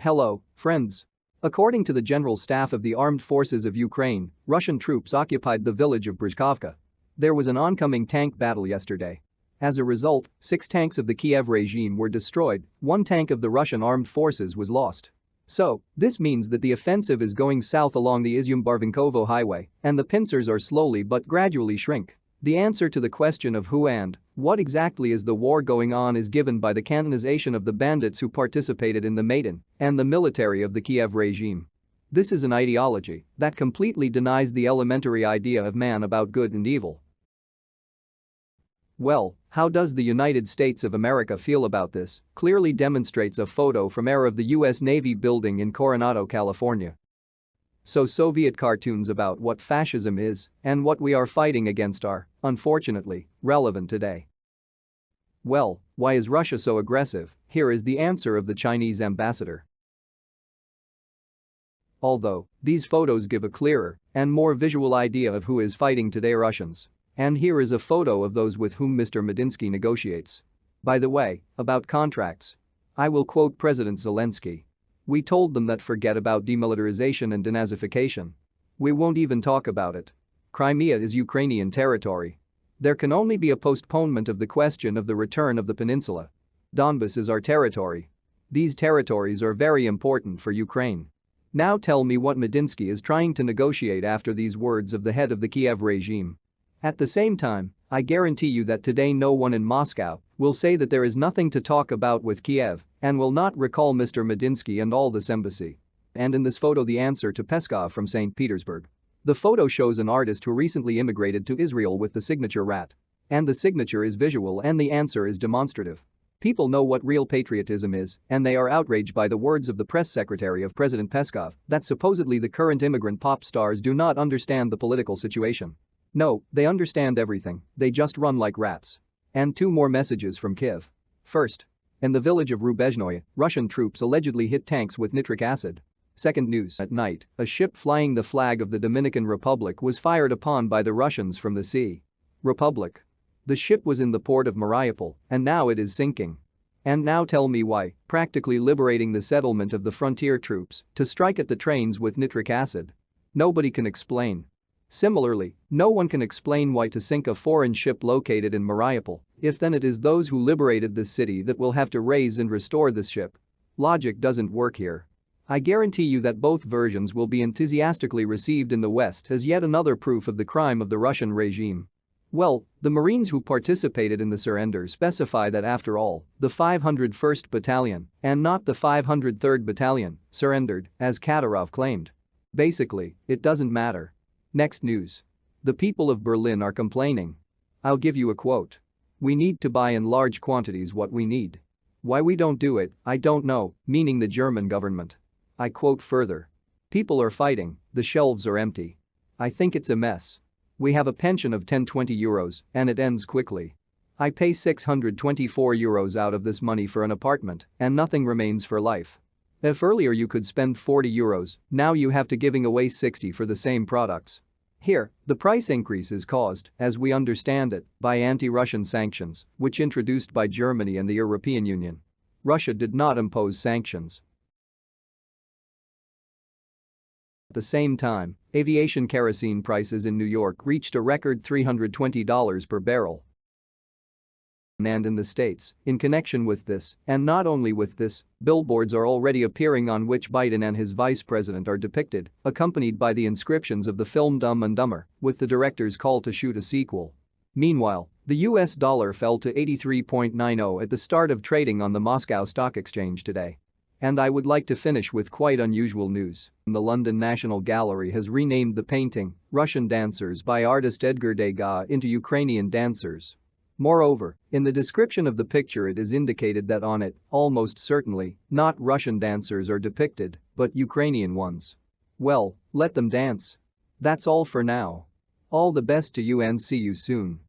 Hello, friends. According to the General Staff of the Armed Forces of Ukraine, Russian troops occupied the village of Brzhkovka. There was an oncoming tank battle yesterday. As a result, 6 tanks of the Kiev regime were destroyed, 1 tank of the Russian armed forces was lost. So, this means that the offensive is going south along the Izyum-Barvinkovo highway, and the pincers are slowly but gradually shrink. The answer to the question of who and what exactly is the war going on is given by the canonization of the bandits who participated in the Maidan and the military of the Kiev regime. This is an ideology that completely denies the elementary idea of man about good and evil. Well, how does the United States of America feel about this? Clearly demonstrates a photo from air of the U.S. Navy building in Coronado, California. So Soviet cartoons about what fascism is and what we are fighting against are, unfortunately, relevant today. Well, why is Russia so aggressive? Here is the answer of the Chinese ambassador. Although, these photos give a clearer and more visual idea of who is fighting today: Russians. And here is a photo of those with whom Mr. Medinsky negotiates. By the way, about contracts. I will quote President Zelensky. We told them that forget about demilitarization and denazification. We won't even talk about it. Crimea is Ukrainian territory. There can only be a postponement of the question of the return of the peninsula. Donbas is our territory. These territories are very important for Ukraine. Now tell me what Medinsky is trying to negotiate after these words of the head of the Kiev regime. At the same time, I guarantee you that today no one in Moscow will say that there is nothing to talk about with Kiev and will not recall Mr. Medinsky and all this embassy. And in this photo, the answer to Peskov from St. Petersburg. The photo shows an artist who recently immigrated to Israel with the signature rat. And the signature is visual and the answer is demonstrative. People know what real patriotism is, and they are outraged by the words of the press secretary of President Peskov that supposedly the current immigrant pop stars do not understand the political situation. No, they understand everything, they just run like rats. And 2 more messages from Kiev. First. In the village of Rubezhnoye, Russian troops allegedly hit tanks with nitric acid. Second news: at night, a ship flying the flag of the Dominican Republic was fired upon by the Russians from the Sea. Republic. The ship was in the port of Mariupol, and now it is sinking. And now tell me why, practically liberating the settlement of the frontier troops to strike at the trains with nitric acid. Nobody can explain. Similarly, no one can explain why to sink a foreign ship located in Mariupol, if then it is those who liberated this city that will have to raise and restore this ship. Logic doesn't work here. I guarantee you that both versions will be enthusiastically received in the West as yet another proof of the crime of the Russian regime. Well, the Marines who participated in the surrender specify that after all, the 501st Battalion, and not the 503rd Battalion, surrendered, as Kadyrov claimed. Basically, it doesn't matter. Next news. The people of Berlin are complaining. I'll give you a quote. We need to buy in large quantities what we need. Why we don't do it, I don't know, meaning the German government. I quote further. People are fighting, the shelves are empty. I think it's a mess. We have a pension of 10-20 euros and it ends quickly. I pay 624 euros out of this money for an apartment and nothing remains for life. If earlier you could spend 40 euros, now you have to giving away 60 for the same products. Here, the price increase is caused, as we understand it, by anti-Russian sanctions, which introduced by Germany and the European Union. Russia did not impose sanctions. At the same time, aviation kerosene prices in New York reached a record $320 per barrel. And in the States, in connection with this, and not only with this, billboards are already appearing on which Biden and his vice president are depicted, accompanied by the inscriptions of the film Dumb and Dumber, with the director's call to shoot a sequel. Meanwhile, the US dollar fell to 83.90 at the start of trading on the Moscow Stock Exchange today. And I would like to finish with quite unusual news. The London National Gallery has renamed the painting, Russian Dancers by artist Edgar Degas, into Ukrainian Dancers. Moreover, in the description of the picture it is indicated that on it, almost certainly, not Russian dancers are depicted, but Ukrainian ones. Well, let them dance. That's all for now. All the best to you and see you soon.